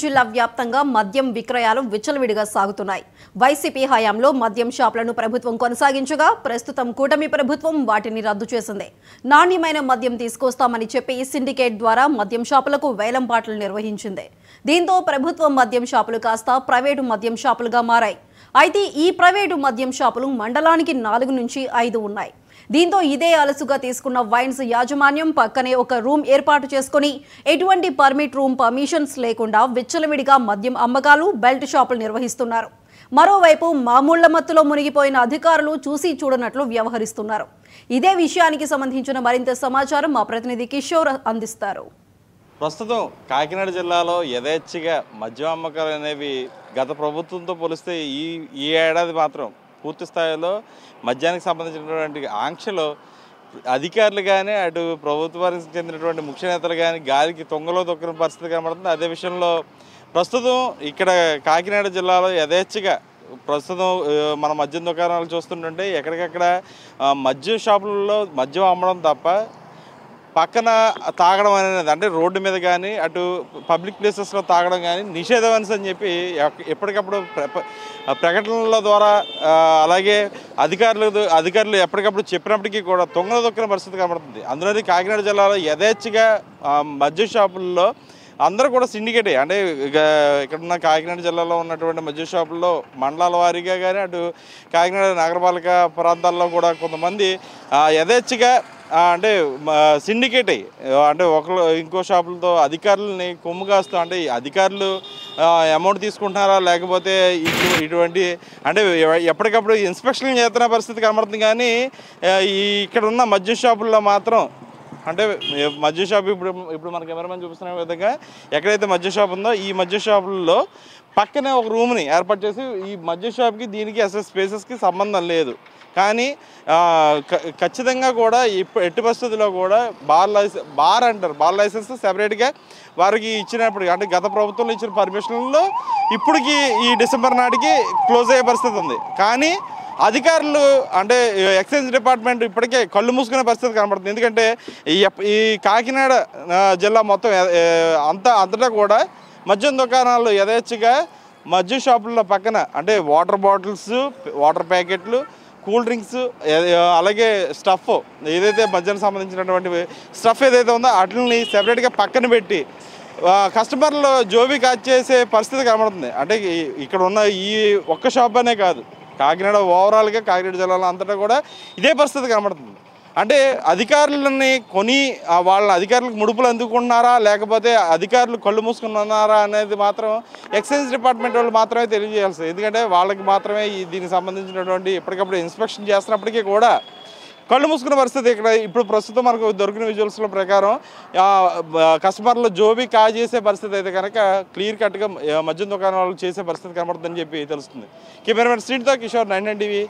జిల్లా వ్యాప్తంగా మద్యం విక్రయాలు విచ్చలవిడిగా సాగుతున్నాయి. వైసీపీ హయాంలో మద్యం షాపులను ప్రభుత్వం కొనసాగించగా ప్రస్తుతం కూటమి ప్రభుత్వం వాటిని రద్దు చేసింది. నాణ్యమైన మద్యం తీసుకొస్తామని చెప్పి సిండికేట్ ద్వారా మద్యం షాపులకు వేలంపాటలు నిర్వహించింది. దీంతో ప్రభుత్వం మద్యం షాపులు కాస్త ప్రైవేటు మద్యం షాపులుగా మారాయి. అయితే ఈ ప్రైవేటు మద్యం షాపులు మండలానికి 4 నుంచి 5 ఉన్నాయి. దీంతో ఇదే అలసుగా తీసుకున్న వైన్స్ యాజమాన్యం పక్కనే ఒక రూమ్ ఏర్పాటు చేసుకుని ఎటువంటి పర్మిషన్స్ లేకుండా విచ్చలవిడిగా మద్యం అమ్మకాలు బెల్ట్ షాపులు నిర్వహిస్తున్నారు. మరోవైపు మామూళ్ల మత్తులో మునిగిపోయిన అధికారులు చూసి చూడనట్లు వ్యవహరిస్తున్నారు. ఇదే విషయానికి సంబంధించిన మరింత సమాచారం మా ప్రతినిధి కిషోర్ అందిస్తారు. ప్రస్తుతం కాకినాడ జిల్లాలో యథేచ్ఛగా మద్యం అమ్మకాలు అనేవి గత ప్రభుత్వంతో పోలిస్తే ఈ ఏడాది మాత్రం పూర్తి స్థాయిలో మద్యానికి సంబంధించినటువంటి ఆంక్షలు అధికారులు కానీ అటు ప్రభుత్వానికి చెందినటువంటి ముఖ్య నేతలు కానీ గాలికి తొంగలో తొక్కిన పరిస్థితి కనబడుతుంది. అదే విషయంలో ప్రస్తుతం ఇక్కడ కాకినాడ జిల్లాలో యథేచ్ఛగా ప్రస్తుతం మన మద్యం దుకాణాలు చూస్తుంటే ఎక్కడికక్కడ మద్యం షాపులలో మద్యం అమ్మడం తప్ప పక్కన తాగడం అనేది అంటే రోడ్డు మీద కానీ అటు పబ్లిక్ ప్లేసెస్లో తాగడం కానీ నిషేధం అని చెప్పి ఎప్పటికప్పుడు ప్రకటనల ద్వారా అలాగే అధికారులు ఎప్పటికప్పుడు చెప్పినప్పటికీ కూడా తొంగలు దొక్కిన పరిస్థితి కనబడుతుంది. అందులోని కాకినాడ జిల్లాలో యథేచ్ఛగా మద్యం షాపుల్లో అందరూ కూడా సిండికేటే అంటే ఇక్కడున్న కాకినాడ జిల్లాలో ఉన్నటువంటి మద్యం షాపుల్లో మండలాల వారీగా కానీ అటు కాకినాడ నగరపాలక ప్రాంతాల్లో కూడా కొంతమంది యథేచ్ఛగా అంటే సిండికేట్ అయ్యి అంటే ఒకరు ఇంకో షాపులతో అధికారులని కొమ్ము కాస్తూ అంటే అధికారులు అమౌంట్ తీసుకుంటున్నారా లేకపోతే ఇటువంటి అంటే ఎప్పటికప్పుడు ఇన్స్పెక్షన్ చేస్తున్న పరిస్థితి కనబడుతుంది. కానీ ఇక్కడ ఉన్న మద్యం షాపుల్లో మాత్రం అంటే మద్యం షాప్ ఇప్పుడు మన కెమెరామెన్ చూపిస్తున్న విధంగా ఎక్కడైతే మద్యం షాప్ ఉందో ఈ మద్యం షాపుల్లో పక్కనే ఒక రూమ్ని ఏర్పాటు చేసి ఈ మద్యం షాప్కి దీనికి అసలు స్పేసెస్కి సంబంధం లేదు. కానీ ఖచ్చితంగా కూడా ఎట్టి పరిస్థితుల్లో కూడా బార్ లైసెన్స్ సెపరేట్గా వారికి ఇచ్చినప్పుడు అంటే గత ప్రభుత్వంలో ఇచ్చిన పర్మిషన్లో ఇప్పటికి ఈ డిసెంబర్ నాటికి క్లోజ్ అయ్యే పరిస్థితి ఉంది. కానీ అధికారులు అంటే ఎక్సైజ్ డిపార్ట్మెంట్ ఇప్పటికే కళ్ళు మూసుకునే పరిస్థితి కనబడుతుంది. ఎందుకంటే ఈ కాకినాడ జిల్లా మొత్తం అంతటా కూడా మద్యం దుకాణాలు యథేచ్ఛగా మద్యం షాపుల పక్కన అంటే వాటర్ బాటిల్స్, వాటర్ ప్యాకెట్లు, కూల్ డ్రింక్స్ అలాగే స్టఫ్ ఏదైతే మద్యానికి సంబంధించినటువంటి స్టఫ్ ఏదైతే ఉందో వాటిని సెపరేట్గా పక్కన పెట్టి కస్టమర్లు జోబీ కాచేసే పరిస్థితి కనబడుతుంది. అంటే ఇక్కడ ఉన్న ఈ ఒక్క షాప్ అనే కాదు, కాకినాడ ఓవరాల్గా కాకినాడ జిల్లాలో అంతటా కూడా ఇదే పరిస్థితి కనబడుతుంది. అంటే అధికారులని వాళ్ళ అధికారులకు ముడుపులు అందుకుంటున్నారా లేకపోతే అధికారులు కళ్ళు మూసుకున్నారా అనేది మాత్రం ఎక్సైజ్ డిపార్ట్మెంట్ వాళ్ళు మాత్రమే తెలియజేయాల్సింది. ఎందుకంటే వాళ్ళకి మాత్రమే దీనికి సంబంధించినటువంటి ఎప్పటికప్పుడు ఇన్స్పెక్షన్ చేస్తున్నప్పటికీ కూడా కళ్ళు మూసుకున్న పరిస్థితి ఇక్కడ ఇప్పుడు ప్రస్తుతం మనకు దొరికిన విజువల్స్ల ప్రకారం కస్టమర్లు జోబీ కాజేసే పరిస్థితి అయితే కనుక క్లియర్ కట్గా మద్యం దుకాణాలు చేసే పరిస్థితి కనబడుతుందని చెప్పి తెలుస్తుంది. కెమెరామెన్ శ్రీనితో కిషోర్, 9 టీవీ.